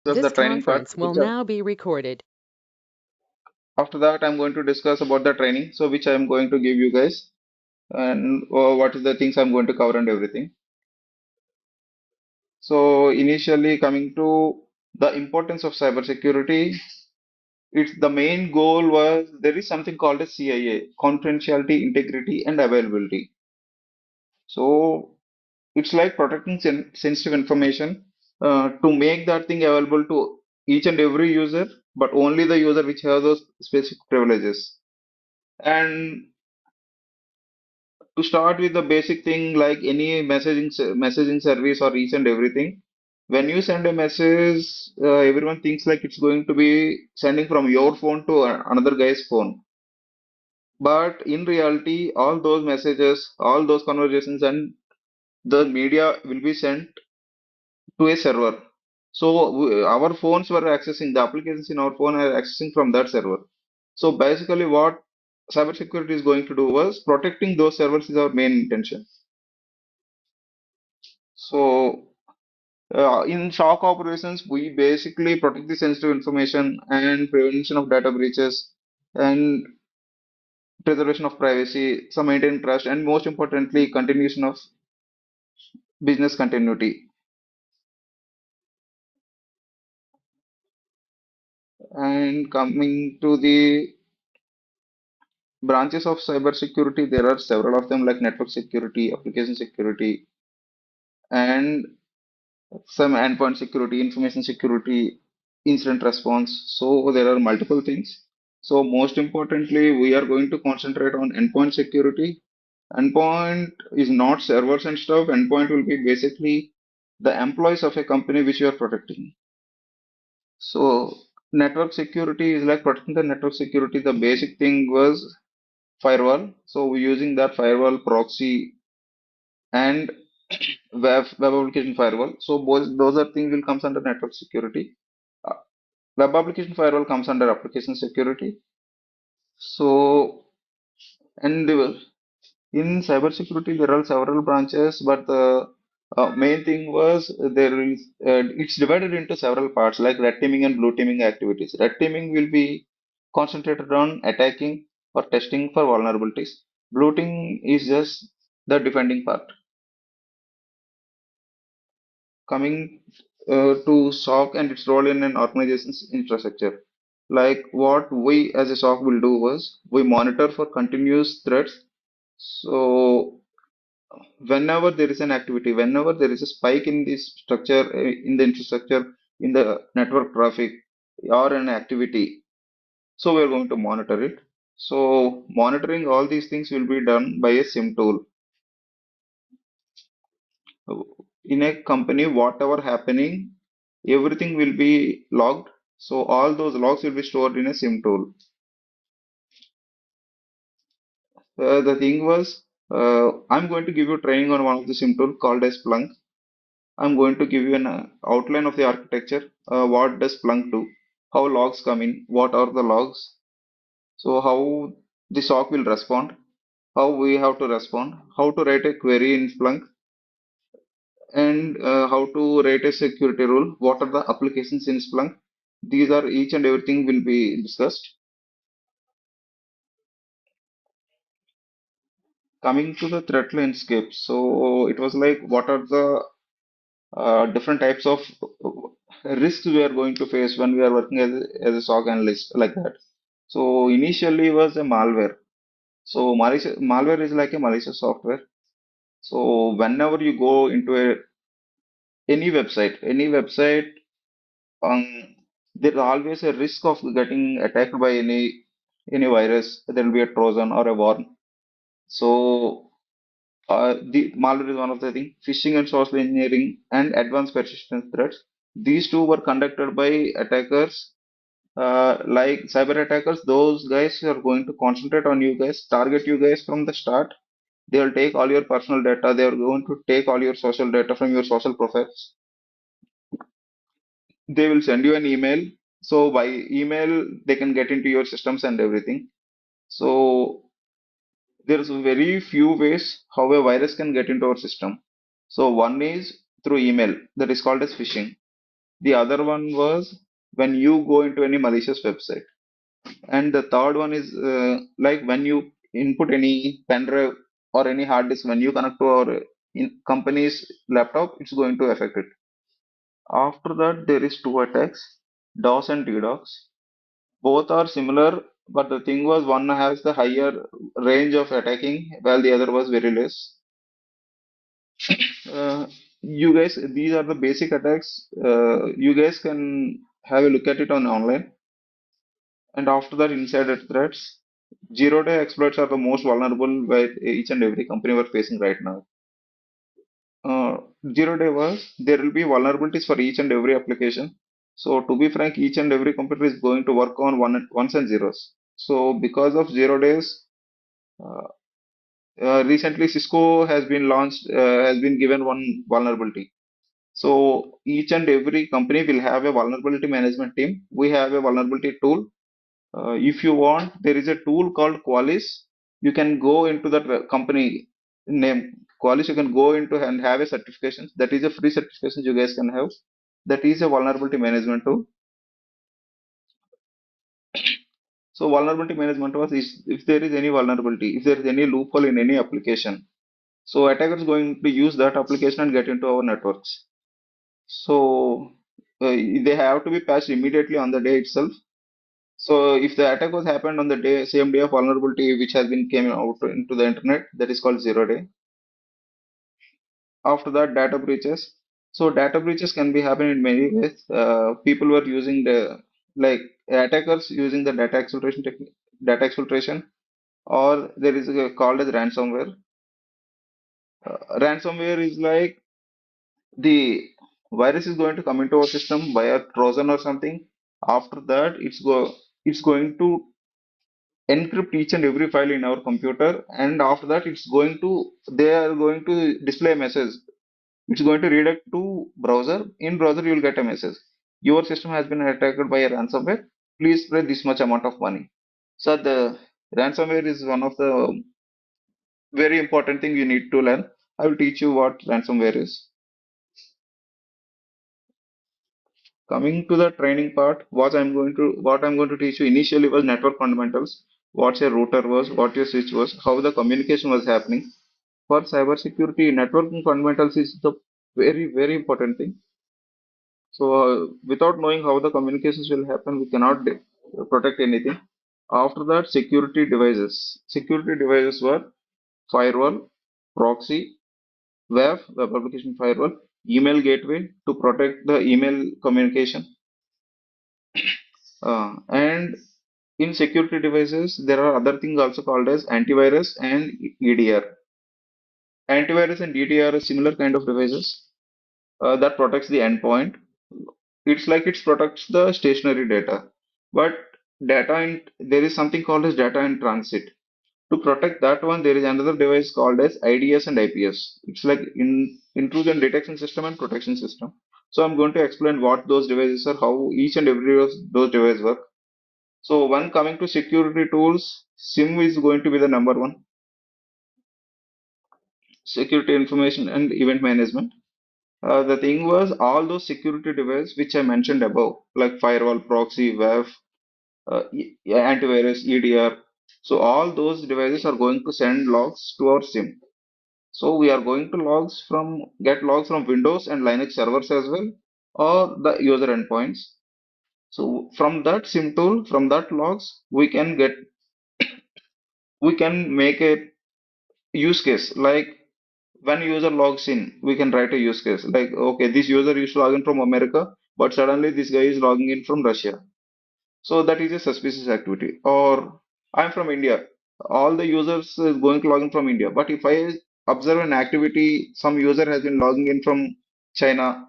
discuss the This training part. conference will now be recorded. After that, I'm going to discuss about the training, so which I'm going to give you guys, and what is the things I'm going to cover and everything. So initially coming to the importance of cybersecurity, it's the main goal was there is something called as CIA, confidentiality, integrity, and availability. So it's like protecting sensitive information to make that thing available to each and every user, but only the user which has those specific privileges. And to start with the basic thing, like any messaging service or each and everything, when you send a message, everyone thinks like it's going to be sending from your phone to another guy's phone. But in reality, all those messages, all those conversations, and the media will be sent to a server. So our phones were accessing the applications in our phone are accessing from that server. So basically, what cybersecurity is going to do was protecting those servers is our main intention. So in shock operations, we basically protect the sensitive information and prevention of data breaches and preservation of privacy, some maintain trust, and most importantly, continuation of business continuity. And coming to the branches of cybersecurity, there are several of them like network security, application security, and some endpoint security, information security, incident response. So there are multiple things. So most importantly, we are going to concentrate on endpoint security. Endpoint is not servers and stuff. Endpoint will be basically the employees of a company which you are protecting. So network security is like protecting the network security. The basic thing was firewall. So we're using that firewall proxy and web application firewall. So both those are things will comes under network security. Uh, Web application firewall comes under application security. So and in cybersecurity there are several branches, but the main thing was there is it's divided into several parts like red teaming and blue teaming activities. Red teaming will be concentrated on attacking or testing for vulnerabilities. Blue teaming is just the defending part. Coming to SOC and its role in an organization's infrastructure. Like what we as a SOC will do was we monitor for continuous threats. So whenever there is an activity, whenever there is a spike in this structure, in the infrastructure, in the network traffic or an activity, so we're going to monitor it. So monitoring all these things will be done by a SIM tool. In a company, whatever happening, everything will be logged. So all those logs will be stored in a SIM tool. The thing was, I'm going to give you training on one of the SIM tool called as Splunk. I'm going to give you an outline of the architecture. What does Splunk do? How logs come in? What are the logs? So how the SOC will respond? How we have to respond? How to write a query in Splunk? And how to write a security rule. What are the applications in Splunk? These are each and everything will be discussed. Coming to the threat landscape, so it was like what are the different types of risks we are going to face when we are working as a SOC analyst like that. So initially was a malware. So malware is like a malicious software. So whenever you go into any website, um, there's always a risk of getting attacked by any virus. There will be a Trojan or a worm. So the malware is one of the things. Phishing and social engineering and advanced persistence threats. These two were conducted by attackers like cyber attackers. Those guys are going to concentrate on you guys, target you guys from the start. They will take all your personal data. They are going to take all your social data from your social profiles. They will send you an email. So by email, they can get into your systems and everything. So there's very few ways how a virus can get into our system. So one is through email that is called as phishing. The other one was when you go into any malicious website. And the third one is like when you input any pen drive or any hard disk, when you connect to our company's laptop, it's going to affect it. After that, there is two attacks, DOS and DDoS. Both are similar, but the thing was one has the higher range of attacking, while the other was very less. Uh, you guys, these are the basic attacks. You guys can have a look at it on online. And after that, insider threats. Zero-day exploits are the most vulnerable by each and every company we're facing right now. Uh, Zero-day was there will be vulnerabilities for each and every application. So to be frank, each and every computer is going to work on ones and zeros. So because of 0 days, uh, recently Cisco has been launched, has been given one vulnerability. So each and every company will have a vulnerability management team. We have a vulnerability tool. If you want, there is a tool called Qualys. You can go into that company name Qualys. You can go into and have a certification. That is a free certification you guys can have. That is a vulnerability management tool. So vulnerability management was is if there is any vulnerability, if there is any loophole in any application, so attackers going to use that application and get into our networks. So they have to be patched immediately on the day itself. So if the attack was happened on the day, same day of vulnerability which has been came out into the internet, that is called 0 day. After that, data breaches. So data breaches can be happening in many ways. People were using the like attackers using the data exfiltration technique, data exfiltration, or there is a, called as ransomware. Ransomware is like the virus is going to come into our system via Trojan or something. After that, it's going to encrypt each and every file in our computer, and after that they are going to display a message. It's going to redirect to browser. In browser you will get a message, your system has been attacked by a ransomware, please pay this much amount of money. So the ransomware is one of the very important thing you need to learn. I will teach you what ransomware is. Coming to the training part, what I'm going to teach you initially was network fundamentals, what a router was, what a switch was, how the communication was happening. For cybersecurity, networking fundamentals is the very important thing. So without knowing how the communications will happen, we cannot protect anything. After that, security devices. Security devices were firewall, proxy, web application firewall, email gateway to protect the email communication. And in security devices, there are other things also called as antivirus and EDR. Antivirus and EDR are similar kind of devices that protects the endpoint. It's like it protects the stationary data, but there is something called as data in transit. To protect that one, there is another device called as IDS and IPS. It's like intrusion detection system and protection system. So I'm going to explain what those devices are, how each and every of those devices work. So when coming to security tools, SIM is going to be the number one. Security information and event management. The thing was all those security devices which I mentioned above, like firewall, proxy, WAF, antivirus, EDR. So all those devices are going to send logs to our SIM. So we are going to get logs from Windows and Linux servers as well, or the user endpoints. So from that SIM tool, from that logs, we can make a use case. Like when user logs in, we can write a use case. Like, okay, this user used to log in from America, but suddenly this guy is logging in from Russia. So that is a suspicious activity. Or I'm from India. All the users is going to log in from India. But if I observe an activity, some user has been logging in from China,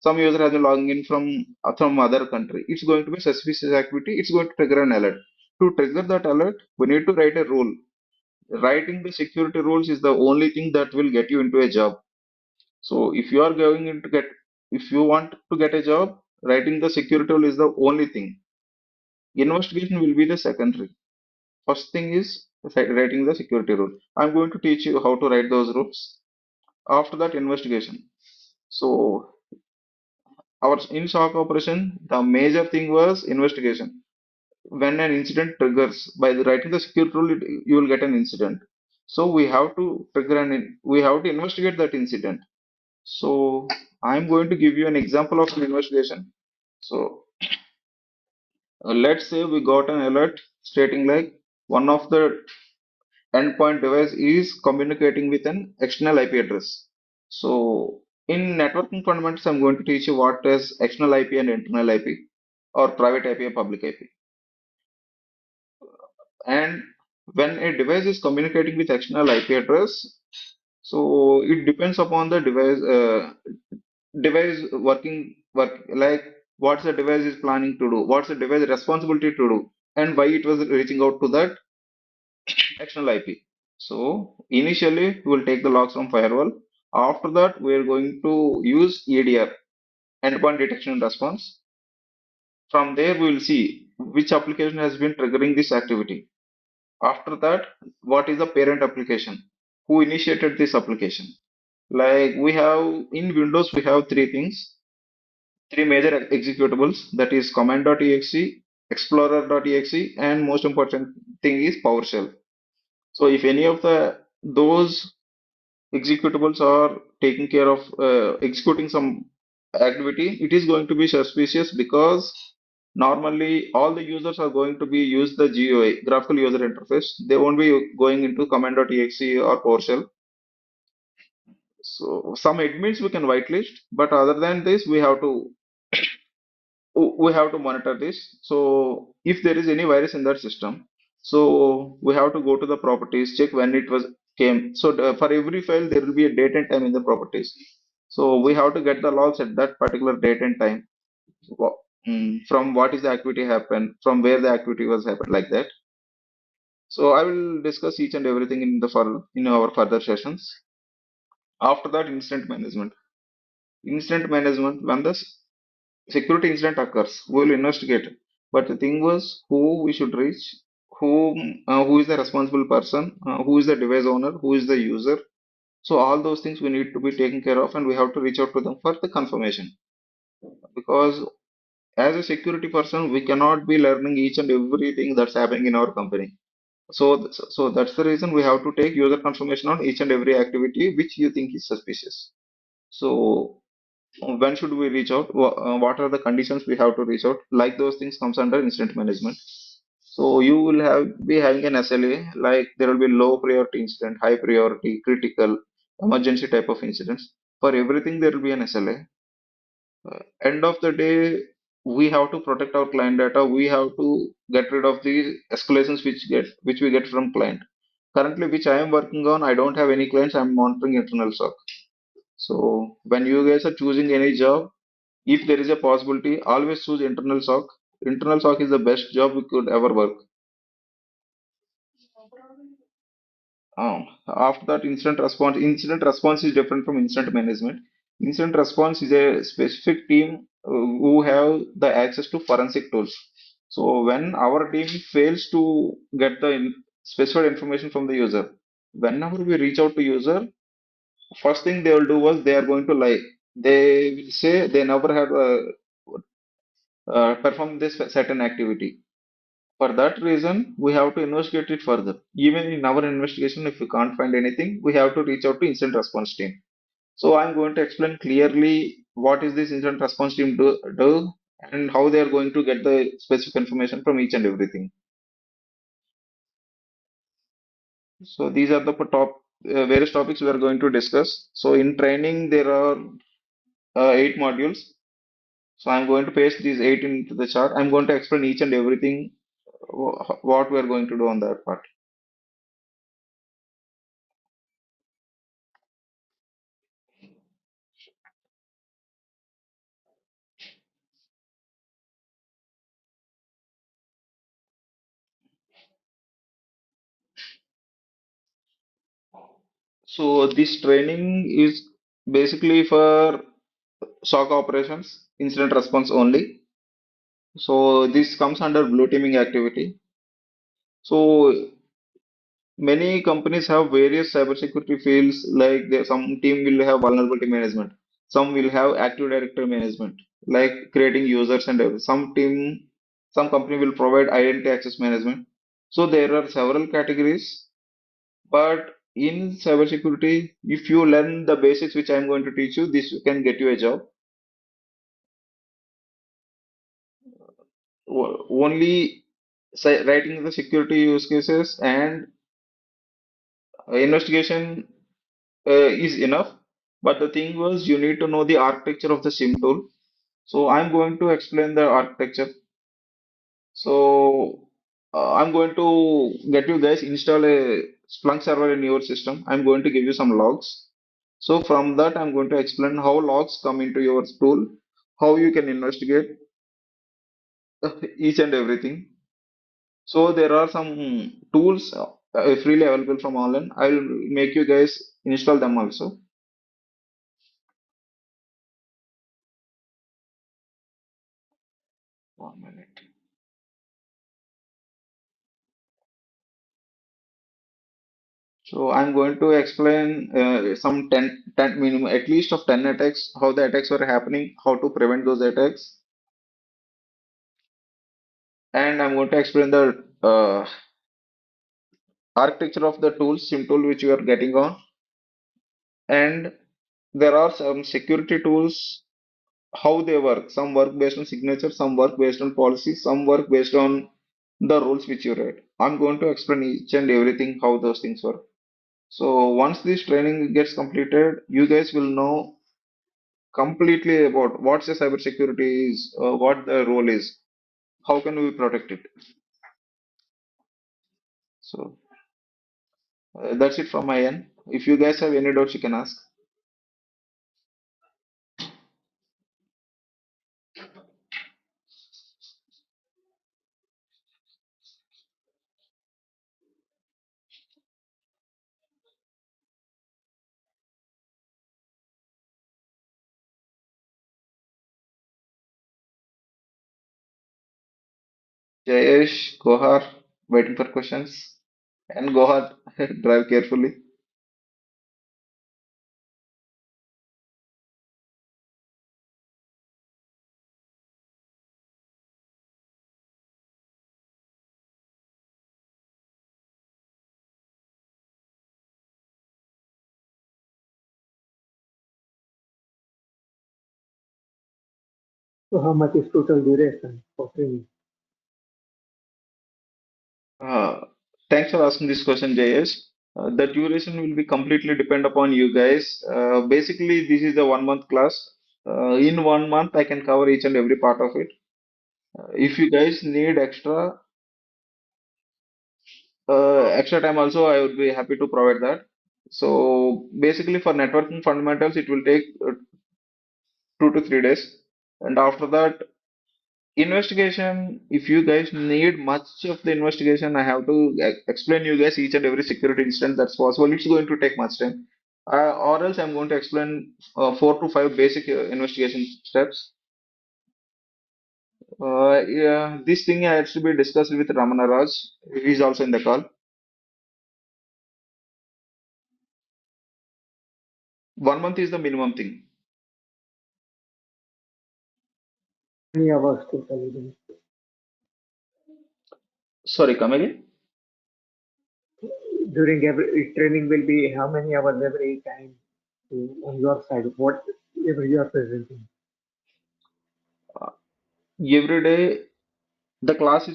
some user has been logging in from other country. It's going to be suspicious activity. It's going to trigger an alert. To trigger that alert, we need to write a rule. Writing the security rules is the only thing that will get you into a job. So if you want to get a job, writing the security rule is the only thing. Investigation will be the secondary. First thing is writing the security rule. I'm going to teach you how to write those rules. After that, investigation. So our in SOC operation, the major thing was investigation. When an incident triggers, by the writing the security rule, you will get an incident. So we have to trigger we have to investigate that incident. So I'm going to give you an example of an investigation. So let's say we got an alert stating like one of the endpoint device is communicating with an external IP address. So in networking fundamentals, I'm going to teach you what is external IP and internal IP, or private IP and public IP. And when a device is communicating with external IP address, so it depends upon the device work, like what the device is planning to do, what's the device responsibility to do, and why it was reaching out to that external IP. So initially we'll take the logs from firewall. After that, we're going to use EDR, endpoint detection and response. From there, we will see which application has been triggering this activity. After that, what is the parent application? Who initiated this application? Like we have in Windows, we have three things, three major executables, that is command.exe, explorer.exe, and most important thing is PowerShell. So if any of the those executables are taking care of executing some activity, it is going to be suspicious because normally all the users are going to be use the GUI, graphical user interface. They won't be going into command.exe or PowerShell. So some admins we can whitelist, but other than this, we have to monitor this. So if there is any virus in that system, so we have to go to the properties, check when it was came. So for every file, there will be a date and time in the properties. So we have to get the logs at that particular date and time. Wha- from what is the activity happened, from where the activity was happened, like that. So I will discuss each and everything in our further sessions. After that, incident management. Incident management, when the security incident occurs, we will investigate. But the thing was who we should reach, who is the responsible person, who is the device owner, who is the user. So all those things we need to be taken care of, and we have to reach out to them for the confirmation. Because as a security person, we cannot be learning each and everything that's happening in our company. So that's the reason we have to take user confirmation on each and every activity which you think is suspicious. So when should we reach out? What are the conditions we have to reach out? Like those things comes under incident management. So you will be having an SLA, like there will be low priority incident, high priority, critical, emergency type of incidents. For everything, there will be an SLA. End of the day, we have to protect our client data. We have to get rid of the escalations which we get from client. Currently, which I am working on, I don't have any clients. I'm monitoring internal SOC. So when you guys are choosing any job, if there is a possibility, always choose internal SOC. Internal SOC is the best job we could ever work. After that, incident response. Incident response is different from incident management. Incident response is a specific team who have the access to forensic tools. So when our team fails to get the specified information from the user, whenever we reach out to user, first thing they will do was they are going to lie. They will say they never had performed this certain activity. For that reason, we have to investigate it further. Even in our investigation, if we can't find anything, we have to reach out to incident response team. So I'm going to explain clearly what is this incident response team do and how they are going to get the specific information from each and everything. So these are the various topics we are going to discuss. So in training, there are 8 modules. So I'm going to paste these 8 into the chart. I'm going to explain each and everything what we are going to do on that part. So this training is basically for SOC operations, incident response only. So this comes under blue teaming activity. So many companies have various cybersecurity fields, like some team will have vulnerability management, some will have Active Directory management, like creating users and everything. Some company will provide identity access management. So there are several categories, but in cybersecurity, if you learn the basics which I'm going to teach you, this can get you a job. Only writing the security use cases and investigation is enough. But the thing was, you need to know the architecture of the SIM tool. So I'm going to explain the architecture. So I'm going to get you guys install a Splunk server in your system. I'm going to give you some logs. So from that, I'm going to explain how logs come into your tool, how you can investigate each and everything. So there are some tools freely available from online. I will make you guys install them also. 1 minute. So I'm going to explain some 10 minimum, at least of 10 attacks, how the attacks were happening, how to prevent those attacks, and I'm going to explain the architecture of the tools, SIM tool which you are getting on, and there are some security tools, how they work. Some work based on signature, some work based on policy, some work based on the rules which you read. I'm going to explain each and everything how those things work. So once this training gets completed, you guys will know completely about what's the cybersecurity is, what the role is, how can we protect it. So that's it from my end. If you guys have any doubts, you can ask. Jayesh, Gohar, waiting for questions. And Gohar, drive carefully. So how much is total duration for training? Uh, Thanks for asking this question, Jayesh. The duration will be completely depend upon you guys. Basically, this is a 1 month class. In 1 month, I can cover each and every part of it. If you guys need extra time also, I would be happy to provide that. So basically, for networking fundamentals, it will take 2 to 3 days, and after that, investigation. If you guys need much of the investigation, I have to explain you guys each and every security incident that's possible. It's going to take much time. Or else I'm going to explain 4 to 5 basic investigation steps. Yeah, this thing has to be discussed with Ramana Raj. He's also in the call. 1 month is the minimum thing. Many hours totally then? Sorry, come again. During every training will be how many hours every time on your side, whatever you are presenting. Every day the class is